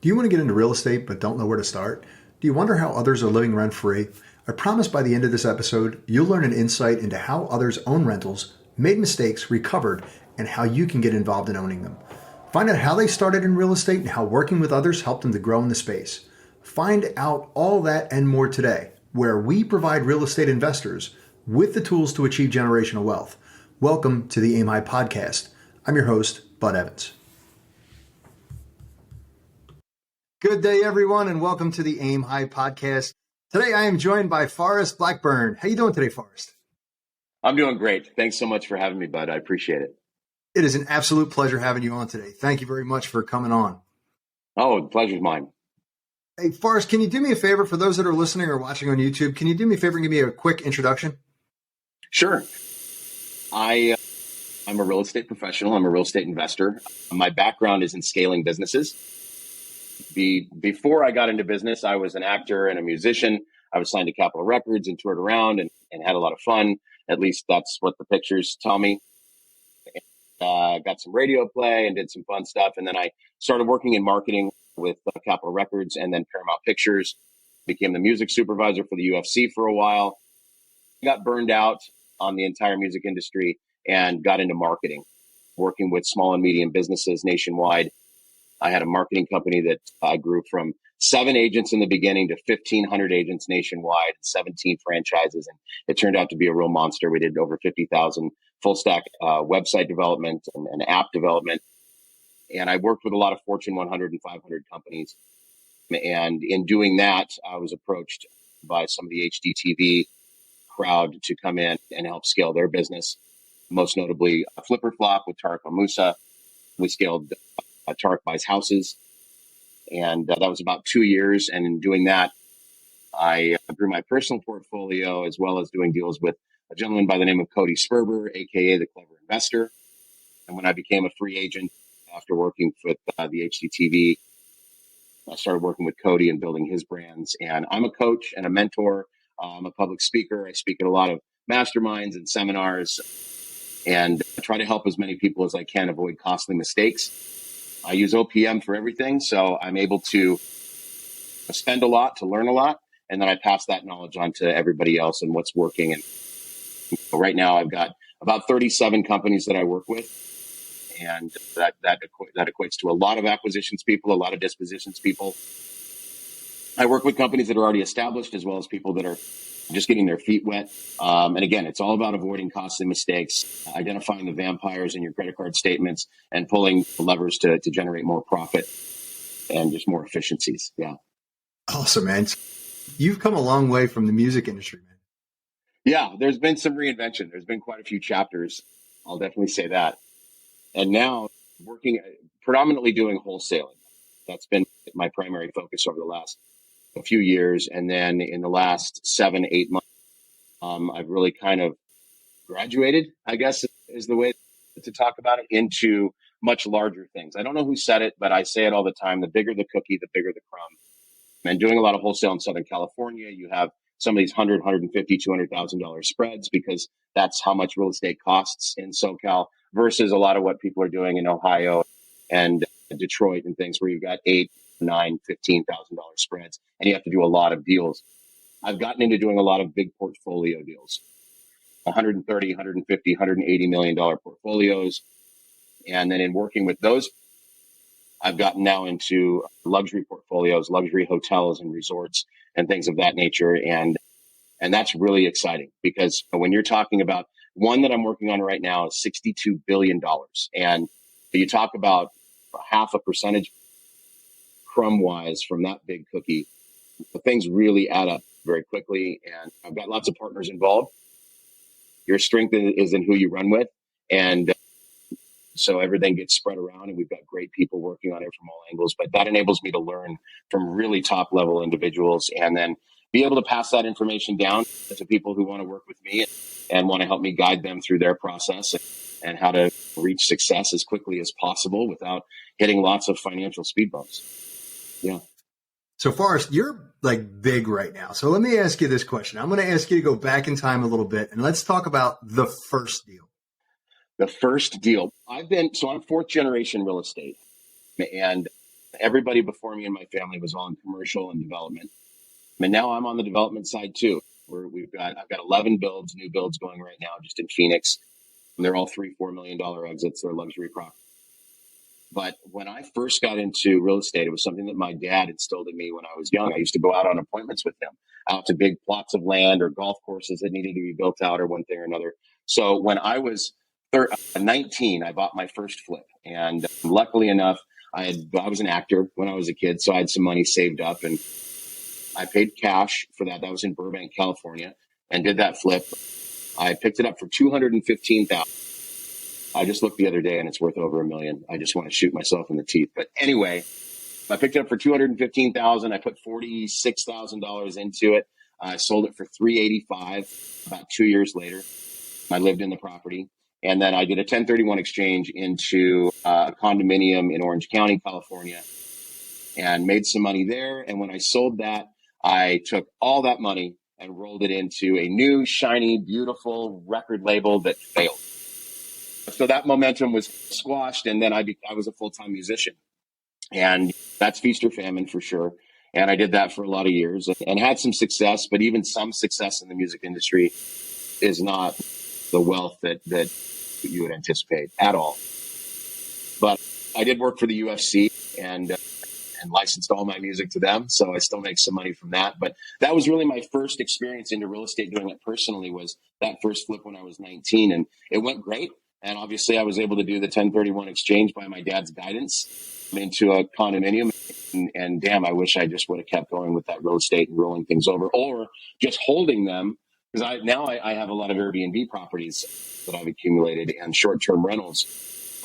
Do you want to get into real estate but don't know where to start? Do you wonder how others are living rent-free? I promise by the end of this episode, you'll learn an insight into how others own rentals, made mistakes, recovered, and how you can get involved in owning them. Find out how they started in real estate and how working with others helped them to grow in the space. Find out all that and more today, where we provide real estate investors with the tools to achieve generational wealth. Welcome to the Aim High Podcast. I'm your host, Bud Evans. Good day, everyone, and welcome to the Aim High Podcast. Today, I am joined by Forrest Blackburn. How you doing today, Forrest? I'm doing great. Thanks so much for having me, Bud. I appreciate it. It is an absolute pleasure having you on today. Thank you very much for coming on. Oh, the pleasure's mine. Hey, Forrest, can you do me a favor for those that are listening or watching on YouTube? Can you do me a favor and give me a quick introduction? Sure. I'm a real estate professional. I'm a real estate investor. My background is in scaling businesses. Before I got into business, I was an actor and a musician. I was signed to Capitol Records and toured around and had a lot of fun. At least that's what the pictures tell me. Got some radio play and did some fun stuff. And then I started working in marketing with Capitol Records and then Paramount Pictures. Became the music supervisor for the UFC for a while. Got burned out on the entire music industry and got into marketing, working with small and medium businesses nationwide. I had a marketing company that I grew from 7 agents in the beginning to 1,500 agents nationwide, 17 franchises, and it turned out to be a real monster. We did over 50,000 full stack website development and app development. And I worked with a lot of Fortune 100 and 500 companies. And in doing that, I was approached by some of the HGTV crowd to come in and help scale their business. Most notably, Flipper Flop with Tarek El Moussa. We scaled Tarek Buys Houses. And that was about 2 years. And in doing that, I grew my personal portfolio as well as doing deals with a gentleman by the name of Cody Sperber, aka the Clever Investor. And when I became a free agent after working with the HGTV, I started working with Cody and building his brands. And I'm a coach and a mentor. I'm a public speaker. I speak at a lot of masterminds and seminars and I try to help as many people as I can avoid costly mistakes. I use OPM for everything, so I'm able to spend a lot to learn a lot, and then I pass that knowledge on to everybody else and what's working. And right now, I've got about 37 companies that I work with, and that equates to a lot of acquisitions people, a lot of dispositions people. I work with companies that are already established as well as people that are just getting their feet wet. And again, it's all about avoiding costly mistakes, identifying the vampires in your credit card statements, and pulling levers to generate more profit and just more efficiencies. Yeah. Awesome, man. You've come a long way from the music industry, man. Yeah, there's been some reinvention. There's been quite a few chapters. I'll definitely say that. And now working predominantly doing wholesaling. That's been my primary focus over the last a few years. And then in the last 7-8 months, I've really kind of graduated, I guess is the way to talk about it, into much larger things. I don't know who said it, but I say it all the time. The bigger the cookie, the bigger the crumb. And doing a lot of wholesale in Southern California, you have some of these $100,000, $150,000, $200,000 spreads because that's how much real estate costs in SoCal versus a lot of what people are doing in Ohio and Detroit and things where you've got $8,000, $9,000, $15,000 spreads, and you have to do a lot of deals. I've gotten into doing a lot of big portfolio deals, 130, 150, 180 million dollar portfolios. And then in working with those, I've gotten now into luxury portfolios, luxury hotels and resorts and things of that nature. And that's really exciting because when you're talking about one that I'm working on right now is $62 billion. And you talk about half a percentage crumb wise from that big cookie, the things really add up very quickly. And I've got lots of partners involved. Your strength is in who you run with. And so everything gets spread around and we've got great people working on it from all angles, but that enables me to learn from really top level individuals and then be able to pass that information down to people who want to work with me and want to help me guide them through their process and how to reach success as quickly as possible without hitting lots of financial speed bumps. Yeah. So Forrest, you're like big right now. So let me ask you this question. I'm going to ask you to go back in time a little bit and let's talk about the first deal. The first deal. I'm 4th generation real estate. And Everybody before me in my family was all in commercial and development. And now I'm on the development side too. I've got 11 new builds going right now just in Phoenix. And they're all $3-4 million exits. They're luxury properties. But when I first got into real estate, it was something that my dad instilled in me when I was young. I used to go out on appointments with him, out to big plots of land or golf courses that needed to be built out or one thing or another. So when I was 19, I bought my first flip. And luckily enough, I was an actor when I was a kid, so I had some money saved up, and I paid cash for that. That was in Burbank, California, and did that flip. I picked it up for $215,000. I just looked the other day and it's worth over $1 million. I just want to shoot myself in the teeth. But anyway, I picked it up for $215,000. I put $46,000 into it. I sold it for $385,000 about 2 years later. I lived in the property. And then I did a 1031 exchange into a condominium in Orange County, California, and made some money there. And when I sold that, I took all that money and rolled it into a new, shiny, beautiful record label that failed. So that momentum was squashed, and then I was a full-time musician. And that's feast or famine for sure. And I did that for a lot of years and had some success, but even some success in the music industry is not the wealth that you would anticipate at all. But I did work for the UFC and licensed all my music to them, so I still make some money from that. But that was really my first experience into real estate, doing it personally, was that first flip when I was 19, and it went great. And obviously I was able to do the 1031 exchange by my dad's guidance into a condominium. And damn, I wish I just would have kept going with that real estate and rolling things over, or just holding them. Because I have a lot of Airbnb properties that I've accumulated, and short-term rentals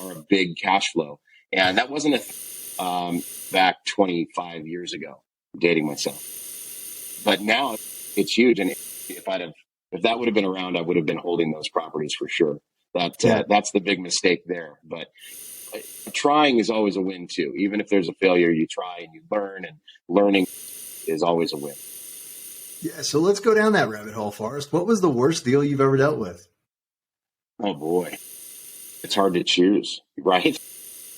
are a big cash flow. And that wasn't back 25 years ago, dating myself. But now it's huge. And if that would have been around, I would have been holding those properties for sure. That's the big mistake there. But trying is always a win too. Even if there's a failure, you try and you learn, and learning is always a win. Yeah. So let's go down that rabbit hole, Forrest. What was the worst deal you've ever dealt with? Oh boy, it's hard to choose, right?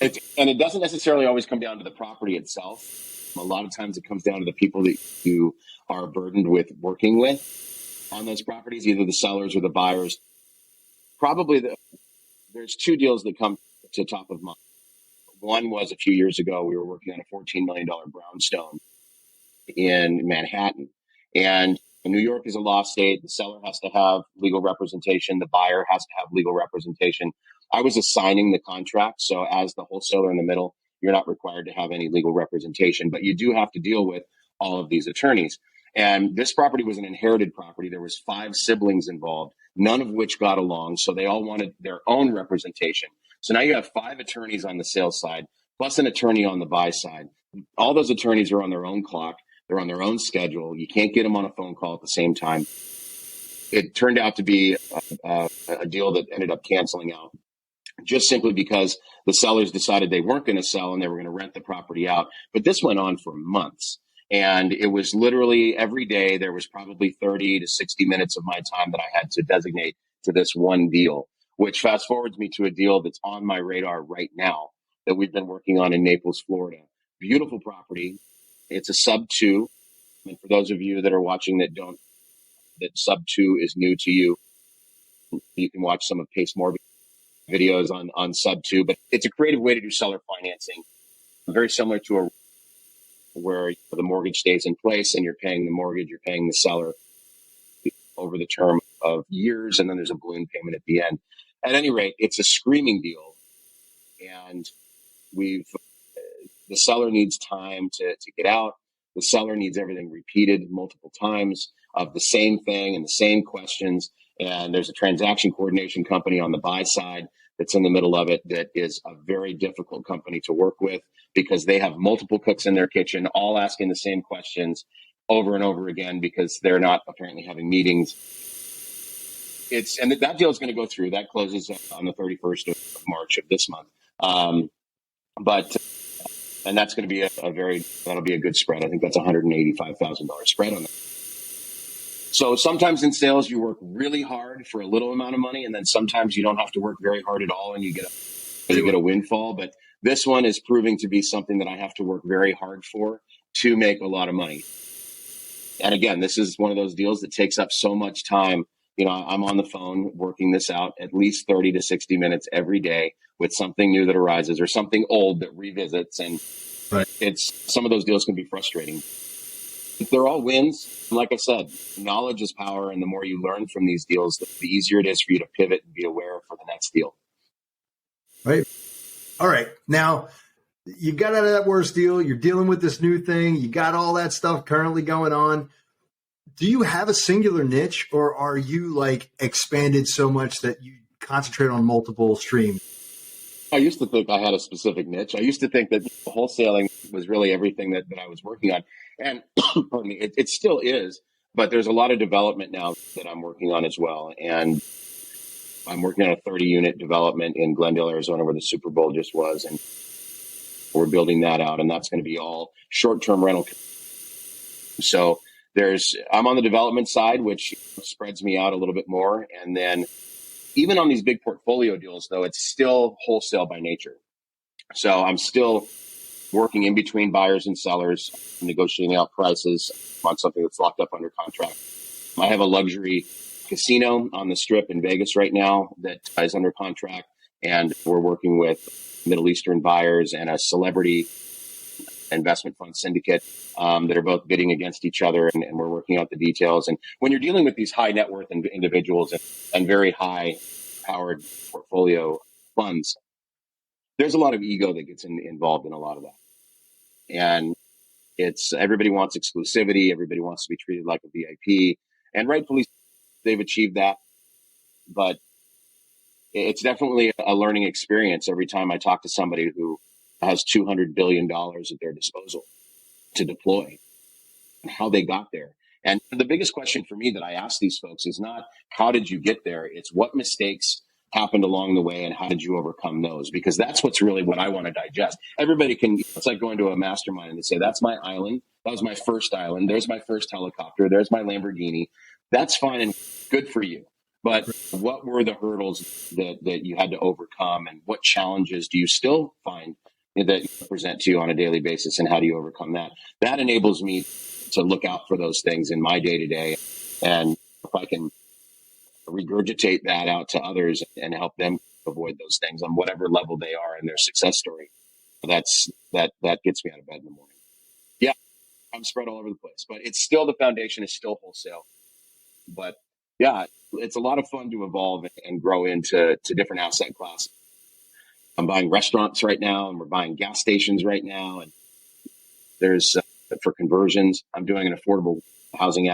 And it doesn't necessarily always come down to the property itself. A lot of times it comes down to the people that you are burdened with working with on those properties, either the sellers or the buyers. Probably there's two deals that come to top of mind. One was a few years ago, we were working on a $14 million brownstone in Manhattan. And New York is a law state. The seller has to have legal representation. The buyer has to have legal representation. I was assigning the contract. So as the wholesaler in the middle, you're not required to have any legal representation, but you do have to deal with all of these attorneys. And this property was an inherited property. There was 5 siblings involved, none of which got along. So they all wanted their own representation. So now you have 5 attorneys on the sales side, plus an attorney on the buy side. All those attorneys are on their own clock. They're on their own schedule. You can't get them on a phone call at the same time. It turned out to be a deal that ended up canceling out, just simply because the sellers decided they weren't going to sell and they were going to rent the property out. But this went on for months. And it was literally every day, there was probably 30 to 60 minutes of my time that I had to designate to this one deal, which fast forwards me to a deal that's on my radar right now that we've been working on in Naples, Florida. Beautiful property. It's a sub 2. And for those of you that are watching that sub 2 is new to you, you can watch some of Pace Morgan videos on sub 2, but it's a creative way to do seller financing, very similar to where the mortgage stays in place and you're paying the mortgage, you're paying the seller over the term of years, and then there's a balloon payment at the end. At any rate, it's a screaming deal, and the seller needs time to get out. The seller needs everything repeated multiple times of the same thing and the same questions. And there's a transaction coordination company on the buy side that's in the middle of it that is a very difficult company to work with, because they have multiple cooks in their kitchen, all asking the same questions over and over again, because they're not apparently having meetings. And that deal is going to go through. That closes on the 31st of March of this month. And that's going to be that'll be a good spread. I think that's $185,000 spread on that. So sometimes in sales, you work really hard for a little amount of money, and then sometimes you don't have to work very hard at all, and you get a windfall. But This one is proving to be something that I have to work very hard for to make a lot of money. And again, this is one of those deals that takes up so much time. I'm on the phone working this out at least 30 to 60 minutes every day with something new that arises or something old that revisits. And Right. some of those deals can be frustrating. They're all wins. And like I said, knowledge is power. And the more you learn from these deals, the easier it is for you to pivot and be aware for the next deal. Right. All right. Now, you got out of that worst deal. You're dealing with this new thing. You got all that stuff currently going on. Do you have a singular niche, or are you like expanded so much that you concentrate on multiple streams? I used to think I had a specific niche. I used to think that wholesaling was really everything that I was working on. And pardon me, it still is, but there's a lot of development now that I'm working on as well. And I'm working on a 30-unit development in Glendale, Arizona, where the Super Bowl just was. And we're building that out, and that's going to be all short-term rental. So I'm on the development side, which spreads me out a little bit more. And then even on these big portfolio deals, though, it's still wholesale by nature. So I'm still working in between buyers and sellers, negotiating out prices on something that's locked up under contract. I have a luxury casino on the Strip in Vegas right now that is under contract, and we're working with Middle Eastern buyers and a celebrity investment fund syndicate that are both bidding against each other, and we're working out the details. And when you're dealing with these high net worth individuals and very high powered portfolio funds, there's a lot of ego that gets involved in a lot of that. And everybody wants exclusivity. Everybody wants to be treated like a VIP, and rightfully they've achieved that. But it's definitely a learning experience every time I talk to somebody who has $200 billion at their disposal to deploy and how they got there. And the biggest question for me that I ask these folks is not how did you get there? It's what mistakes happened along the way and how did you overcome those? Because that's what I want to digest. Everybody it's like going to a mastermind and they say, that's my island. That was my first island. There's my first helicopter. There's my Lamborghini. That's fine and good for you. But what were the hurdles that you had to overcome, and what challenges do you still find that present to you on a daily basis, and how do you overcome that? That enables me to look out for those things in my day-to-day. And if I can regurgitate that out to others and help them avoid those things on whatever level they are in their success story, that gets me out of bed in the morning. Yeah, I'm spread all over the place, but it's still, the foundation is still wholesale. But yeah, it's a lot of fun to evolve and grow into different asset classes. I'm buying restaurants right now, and we're buying gas stations right now. And there's for conversions, I'm doing an affordable housing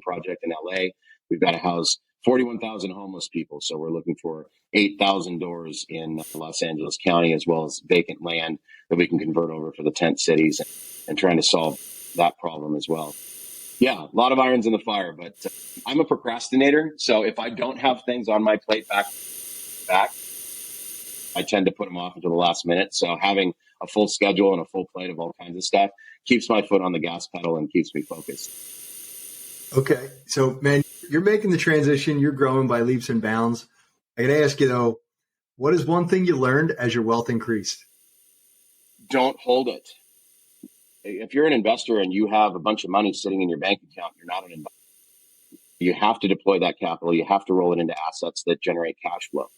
project in LA. We've got to house 41,000 homeless people. So we're looking for 8,000 doors in Los Angeles County, as well as vacant land that we can convert over for the tent cities, and trying to solve that problem as well. Yeah, a lot of irons in the fire, but I'm a procrastinator. So if I don't have things on my plate back, I tend to put them off until the last minute. So having a full schedule and a full plate of all kinds of stuff keeps my foot on the gas pedal and keeps me focused. Okay. So, man, you're making the transition. You're growing by leaps and bounds. I got to ask you, though, what is one thing you learned as your wealth increased? Don't hold it. If you're an investor and you have a bunch of money sitting in your bank account, you're not an investor. You have to deploy that capital. You have to roll it into assets that generate cash flow.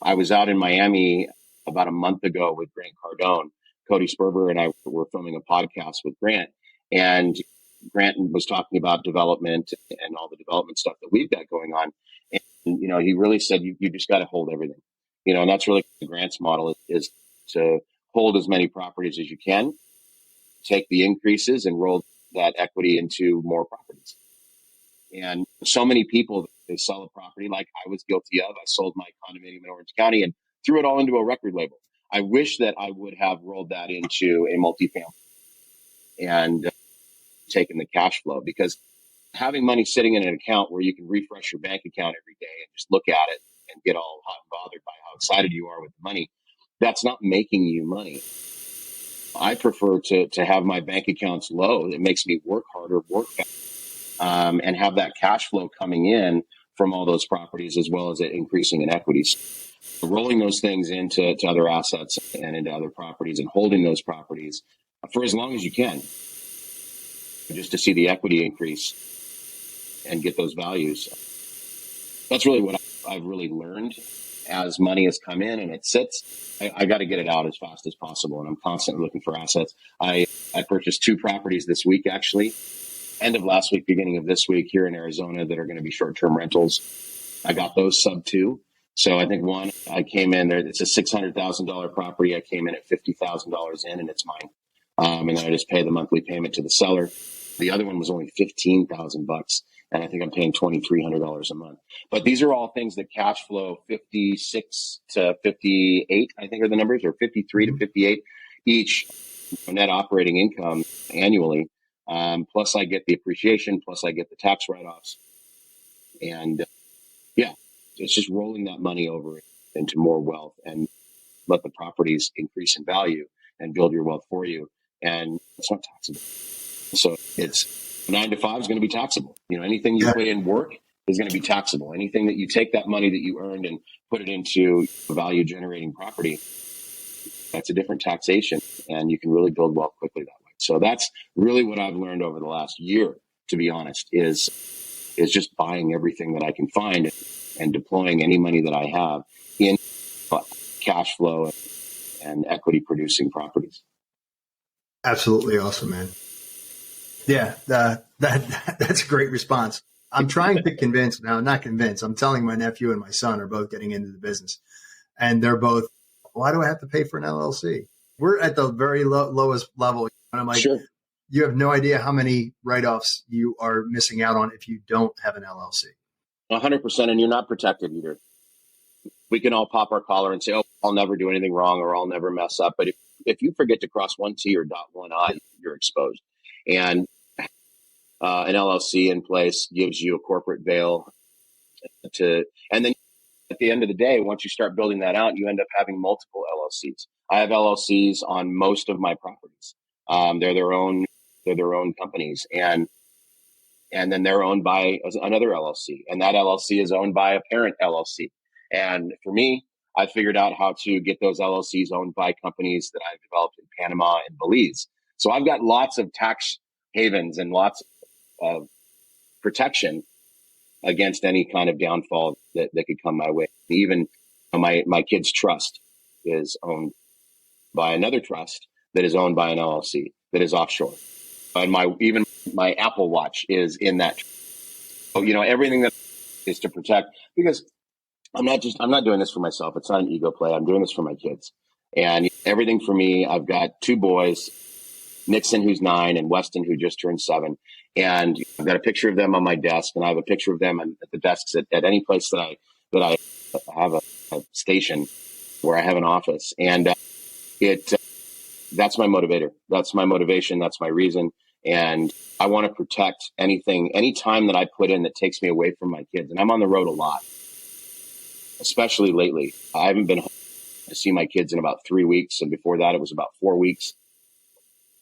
I was out in Miami about a month ago with Grant Cardone. Cody Sperber and I were filming a podcast with Grant, and Grant was talking about development and all the development stuff that we've got going on. And, he really said, you just got to hold everything, and that's really Grant's model is to hold as many properties as you can, take the increases and roll that equity into more properties. And so many people, they sell a property like I was guilty of. I sold my condominium in Orange County and threw it all into a record label. I wish that I would have rolled that into a multifamily and taken the cash flow, because having money sitting in an account where you can refresh your bank account every day and just look at it and get all hot and bothered by how excited you are with the money, that's not making you money. I prefer to have my bank accounts low. It makes me work harder, work faster, and have that cash flow coming in from all those properties, as well as it increasing in equities. rolling those things into other assets and into other properties and holding those properties for as long as you can, just to see the equity increase and get those values. That's really what I've really learned as money has come in and it sits. I got to get it out as fast as possible, and I'm constantly looking for assets. I purchased 2 properties this week, actually, end of last week, beginning of this week, here in Arizona, that are going to be short-term rentals. I got those sub 2. So I think one, I came in there, it's a $600,000 property. I came in at $50,000 in, and it's mine. And then I just pay the monthly payment to the seller. The other one was only $15,000, and I think I'm paying $2,300 a month. But these are all things that cash flow 56 to 58, I think are the numbers, or 53 to 58 each net operating income annually. Plus I get the appreciation, plus I get the tax write-offs. And yeah, it's just rolling that money over into more wealth and let the properties increase in value and build your wealth for you. And it's not taxable. So it's 9 to 5 is going to be taxable. Anything you put in work is going to be taxable. Anything that you take that money that you earned and put it into value generating property, that's a different taxation, and you can really build wealth quickly that way. So that's really what I've learned over the last year, to be honest, is just buying everything that I can find and deploying any money that I have in cash flow and equity producing properties. Absolutely awesome, man. Yeah, that's a great response. I'm trying to convince, now not convince, I'm telling my nephew and my son are both getting into the business, and they're both, why do I have to pay for an LLC? We're at the very lowest level. And I'm like, sure. You have no idea how many write-offs you are missing out on if you don't have an LLC. 100%, and you're not protected either. We can all pop our collar and say, oh, I'll never do anything wrong or I'll never mess up. But if you forget to cross one T or dot one I, you're exposed. And an LLC in place gives you a corporate veil and then at the end of the day, once you start building that out, you end up having multiple LLCs. I have LLCs on most of my properties. They're their own companies, and then they're owned by another LLC, and that LLC is owned by a parent LLC. And for me, I figured out how to get those LLCs owned by companies that I've developed in Panama and Belize. So I've got lots of tax havens and lots of protection against any kind of downfall that could come my way. Even my kid's trust is owned by another trust that is owned by an LLC that is offshore. And my Apple Watch is in that. So, everything that is to protect, because I'm not doing this for myself. It's not an ego play. I'm doing this for my kids. And everything for me, I've got 2 boys, Nixon, who's 9, and Weston, who just turned 7. And I've got a picture of them on my desk, and I have a picture of them at the desks at any place that I have a station where I have an office. And that's my motivator. That's my motivation. That's my reason. And I want to protect any time that I put in that takes me away from my kids. And I'm on the road a lot, especially lately. I haven't been home to see my kids in about 3 weeks. And before that, it was about 4 weeks.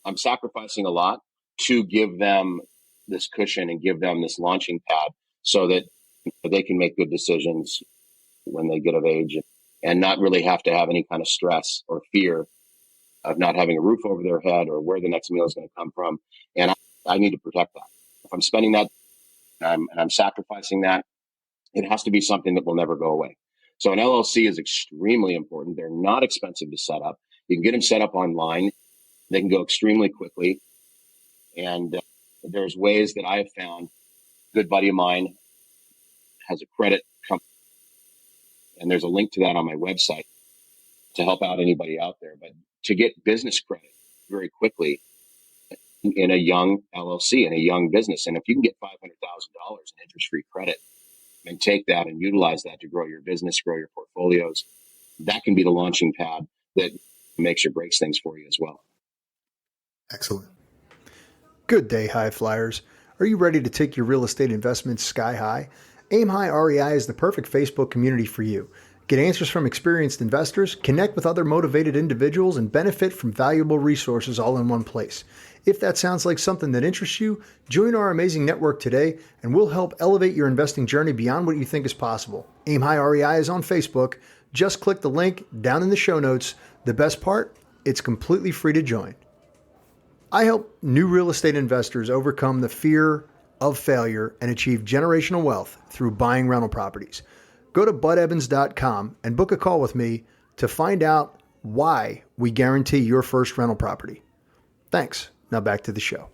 I'm sacrificing a lot to give them this cushion and give them this launching pad so that they can make good decisions when they get of age and not really have to have any kind of stress or fear of not having a roof over their head or where the next meal is going to come from. And I need to protect that. If I'm spending that and I'm sacrificing that, it has to be something that will never go away. So an LLC is extremely important. They're not expensive to set up. You can get them set up online. They can go extremely quickly. And there's ways that I have found. A good buddy of mine has a credit company, and there's a link to that on my website to help out anybody out there. But to get business credit very quickly in a young LLC, in a young business, and if you can get $500,000 in interest-free credit and take that and utilize that to grow your business, grow your portfolios, that can be the launching pad that makes or breaks things for you as well. Excellent. Good day, high flyers. Are you ready to take your real estate investments sky high? Aim High REI is the perfect Facebook community for you. Get answers from experienced investors, connect with other motivated individuals, and benefit from valuable resources all in one place. If that sounds like something that interests you, join our amazing network today, and we'll help elevate your investing journey beyond what you think is possible. Aim High REI is on Facebook. Just click the link down in the show notes. The best part, it's completely free to join. I help new real estate investors overcome the fear of failure and achieve generational wealth through buying rental properties. Go to budevans.com and book a call with me to find out why we guarantee your first rental property. Thanks. Now back to the show.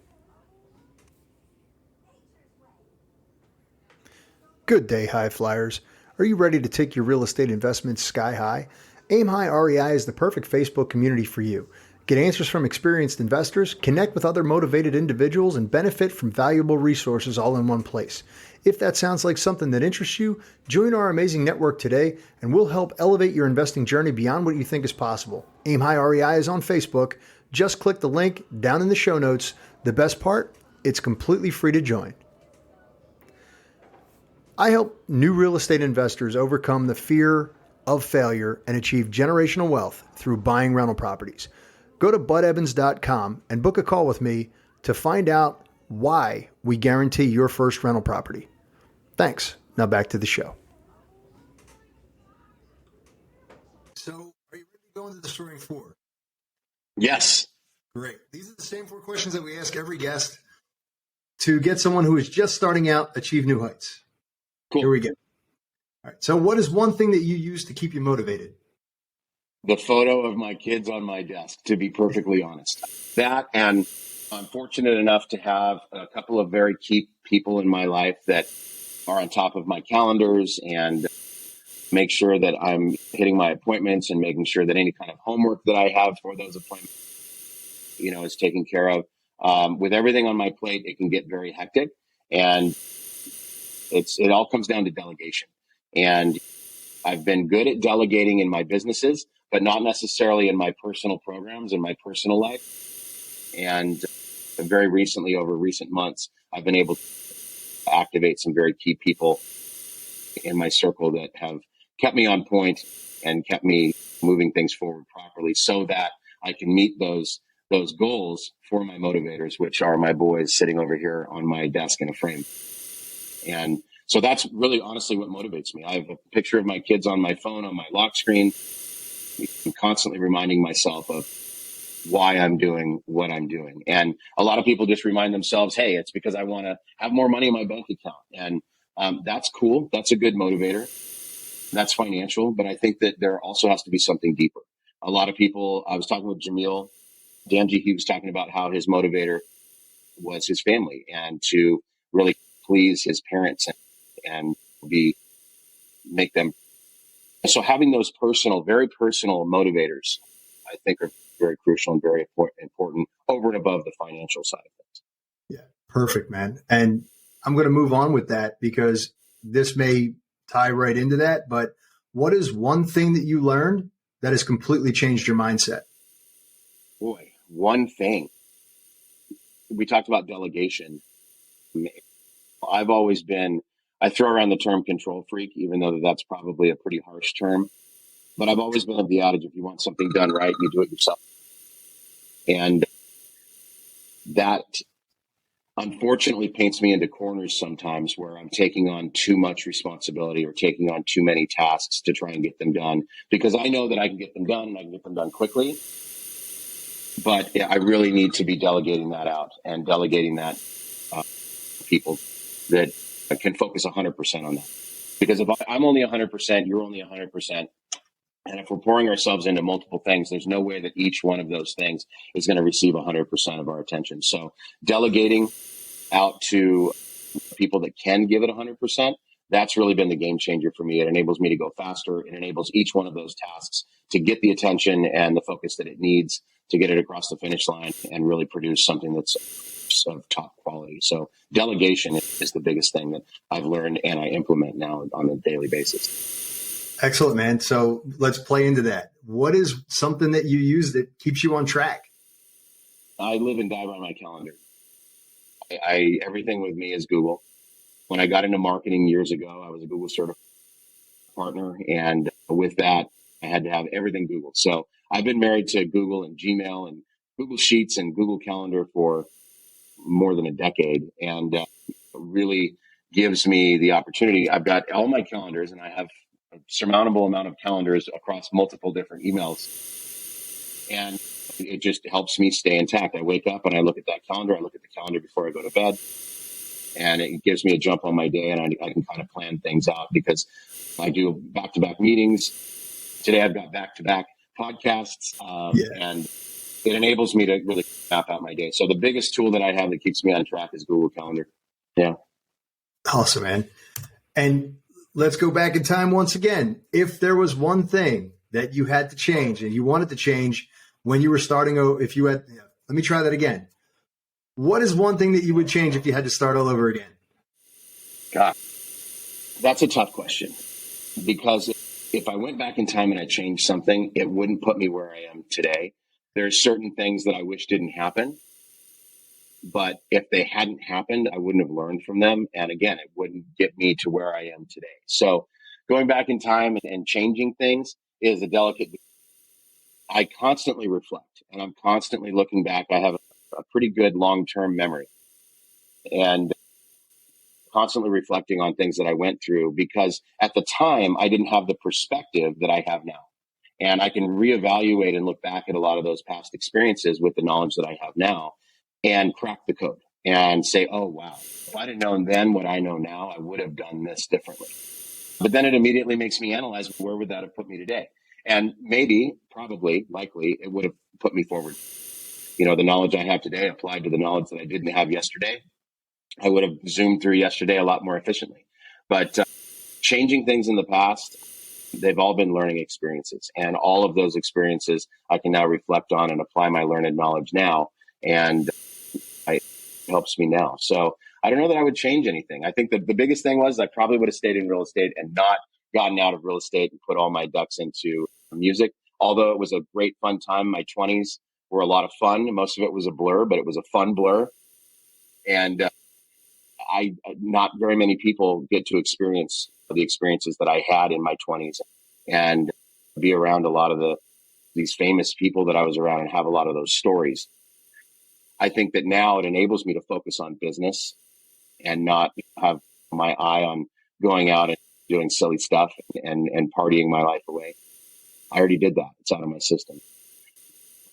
Good day, high flyers. Are you ready to take your real estate investments sky high? Aim High REI is the perfect Facebook community for you. Get answers from experienced investors, connect with other motivated individuals, and benefit from valuable resources all in one place. If that sounds like something that interests you, join our amazing network today, and we'll help elevate your investing journey beyond what you think is possible. Aim High REI is on Facebook. Just click the link down in the show notes. The best part, it's completely free to join. I help new real estate investors overcome the fear of failure and achieve generational wealth through buying rental properties. Go to budevans.com and book a call with me to find out why we guarantee your first rental property. Thanks. Now back to the show. So, are you ready to go into the story 4? Yes. Great. These are the same 4 questions that we ask every guest to get someone who is just starting out achieve new heights. Cool. Here we go. All right. So what is one thing that you use to keep you motivated? The photo of my kids on my desk, to be perfectly honest. That, and I'm fortunate enough to have a couple of very key people in my life that are on top of my calendars and make sure that I'm hitting my appointments and making sure that any kind of homework that I have for those appointments, is taken care of. With everything on my plate, it can get very hectic, and it all comes down to delegation. And I've been good at delegating in my businesses, but not necessarily in my personal programs, in my personal life. And very recently, over recent months, I've been able to activate some very key people in my circle that have kept me on point and kept me moving things forward properly so that I can meet those goals for my motivators, which are my boys sitting over here on my desk in a frame. And so that's really honestly what motivates me. I have a picture of my kids on my phone, on my lock screen. I'm constantly reminding myself of why I'm doing what I'm doing. And a lot of people just remind themselves, hey, it's because I want to have more money in my bank account. And that's cool. That's a good motivator. That's financial. But I think that there also has to be something deeper. A lot of people, I was talking with Jamil Damji, he was talking about how his motivator was his family and to really please his parents and make them. So having those very personal motivators, I think are very crucial and very important over and above the financial side of things. Yeah, perfect, man. And I'm going to move on with that because this may tie right into that. But what is one thing that you learned that has completely changed your mindset? Boy, one thing. We talked about delegation. I throw around the term control freak, even though that's probably a pretty harsh term. But I've always been of the adage, if you want something done right, you do it yourself. And that unfortunately paints me into corners sometimes where I'm taking on too much responsibility or taking on too many tasks to try and get them done, because I know that I can get them done and I can get them done quickly. But I really need to be delegating that out and delegating that people that can focus 100% on that. Because if I'm only 100%, you're only 100%. And if we're pouring ourselves into multiple things, there's no way that each one of those things is going to receive 100% of our attention. So delegating out to people that can give it 100%, that's really been the game changer for me. It enables me to go faster. It enables each one of those tasks to get the attention and the focus that it needs to get it across the finish line and really produce something that's of top quality. So delegation is the biggest thing that I've learned and I implement now on a daily basis. Excellent, man. So let's play into that. What is something that you use that keeps you on track? I live and die by my calendar. Everything with me is Google. When I got into marketing years ago, I was a Google certified partner. And with that, I had to have everything Google. So I've been married to Google and Gmail and Google Sheets and Google Calendar for more than a decade. And really gives me the opportunity. I've got all my calendars and I have surmountable amount of calendars across multiple different emails. And it just helps me stay intact. I wake up and I look at that calendar. I look at the calendar before I go to bed, and it gives me a jump on my day, and I can kind of plan things out because I do back-to-back meetings. Today I've got back-to-back podcasts, and it enables me to really map out my day. So the biggest tool that I have that keeps me on track is Google Calendar. Yeah. Awesome, man. And let's go back in time once again. If there was one thing that you had to change and you wanted to change when you were starting, if you had, let me try that again. What is one thing that you would change if you had to start all over again? God, that's a tough question, because if I went back in time and I changed something, it wouldn't put me where I am today. There's certain things that I wish didn't happen, but if they hadn't happened, I wouldn't have learned from them. And again, it wouldn't get me to where I am today. So going back in time and changing things is a delicate. I constantly reflect, and I'm constantly looking back. I have a pretty good long-term memory, and constantly reflecting on things that I went through, because at the time I didn't have the perspective that I have now. And I can reevaluate and look back at a lot of those past experiences with the knowledge that I have now and crack the code and say, oh, wow, if I'd have known then what I know now, I would have done this differently. But then it immediately makes me analyze, where would that have put me today? And maybe, probably, likely, it would have put me forward. The knowledge I have today applied to the knowledge that I didn't have yesterday, I would have zoomed through yesterday a lot more efficiently. But changing things in the past, they've all been learning experiences. And all of those experiences I can now reflect on and apply my learned knowledge now. And it helps me now. So I don't know that I would change anything. I think that the biggest thing was I probably would have stayed in real estate and not gotten out of real estate and put all my ducks into music. Although it was a great fun time, my 20s were a lot of fun. Most of it was a blur, but it was a fun blur. And not very many people get to experience the experiences that I had in my 20s and be around a lot of these famous people that I was around and have a lot of those stories. I think that now it enables me to focus on business and not have my eye on going out and doing silly stuff and partying my life away. I already did that. It's out of my system.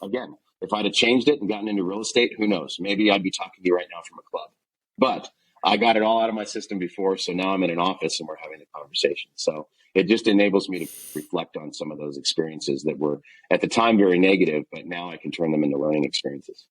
Again, if I'd have changed it and gotten into real estate, who knows? Maybe I'd be talking to you right now from a club. But I got it all out of my system before, so now I'm in an office and we're having a conversation. So it just enables me to reflect on some of those experiences that were at the time very negative, but now I can turn them into learning experiences.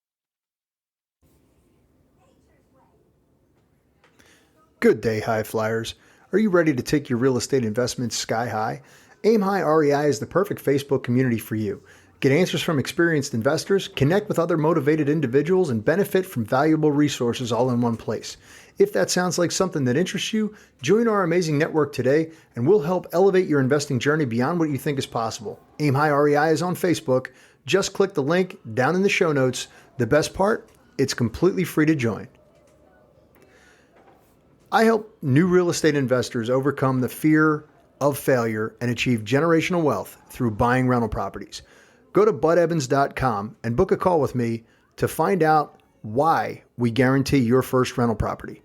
Good day, high flyers. Are you ready to take your real estate investments sky high? Aim High REI is the perfect Facebook community for you. Get answers from experienced investors, connect with other motivated individuals, and benefit from valuable resources all in one place. If that sounds like something that interests you, join our amazing network today, and we'll help elevate your investing journey beyond what you think is possible. Aim High REI is on Facebook. Just click the link down in the show notes. The best part, it's completely free to join. I help new real estate investors overcome the fear of failure and achieve generational wealth through buying rental properties. Go to budevans.com and book a call with me to find out why we guarantee your first rental property.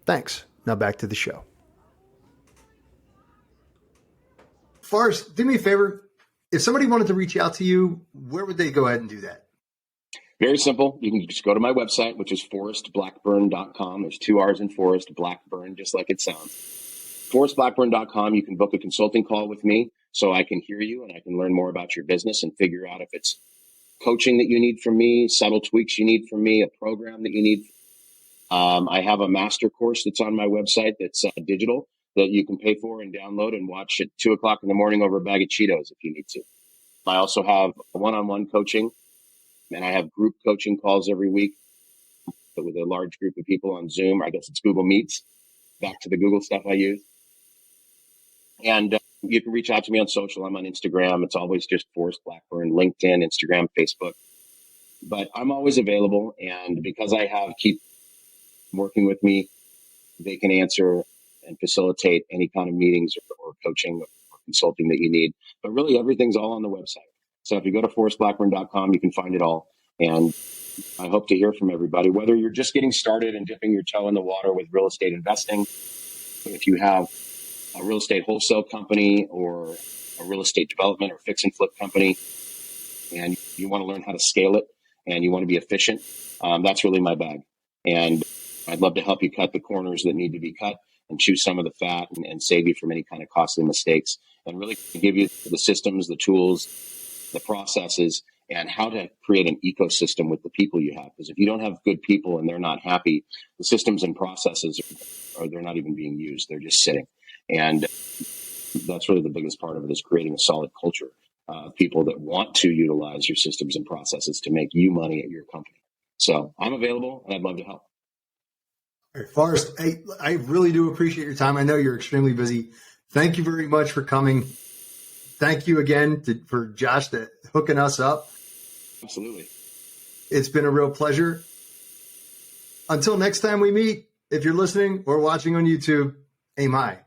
Thanks. Now back to the show. Forrest, do me a favor. If somebody wanted to reach out to you, where would they go ahead and do that? Very simple. You can just go to my website, which is forrestblackburn.com. There's 2 R's in Forrest, Blackburn, just like it sounds. forrestblackburn.com. You can book a consulting call with me so I can hear you and I can learn more about your business and figure out if it's coaching that you need from me, subtle tweaks you need from me, a program that you need. I have a master course that's on my website that's digital that you can pay for and download and watch at 2 o'clock in the morning over a bag of Cheetos if you need to. I also have one-on-one coaching, and I have group coaching calls every week with a large group of people on Zoom. I guess it's Google Meets, back to the Google stuff I use. And you can reach out to me on social. I'm on Instagram. It's always just Forrest Blackburn, LinkedIn, Instagram, Facebook. But I'm always available. And because I have keep working with me, they can answer and facilitate any kind of meetings or coaching or consulting that you need. But really, everything's all on the website. So if you go to forrestblackburn.com, you can find it all. And I hope to hear from everybody, whether you're just getting started and dipping your toe in the water with real estate investing, if you have a real estate wholesale company or a real estate development or fix and flip company, and you want to learn how to scale it and you want to be efficient, that's really my bag. And I'd love to help you cut the corners that need to be cut and chew some of the fat and save you from any kind of costly mistakes, and really give you the systems, the tools, the processes, and how to create an ecosystem with the people you have. Because if you don't have good people and they're not happy, the systems and processes they're not even being used. They're just sitting. And that's really the biggest part of it, is creating a solid culture of people that want to utilize your systems and processes to make you money at your company. So I'm available and I'd love to help. All right, Forrest, I really do appreciate your time. I know you're extremely busy. Thank you very much for coming. Thank you again for Josh hooking us up. Absolutely. It's been a real pleasure. Until next time we meet, if you're listening or watching on YouTube, aim high.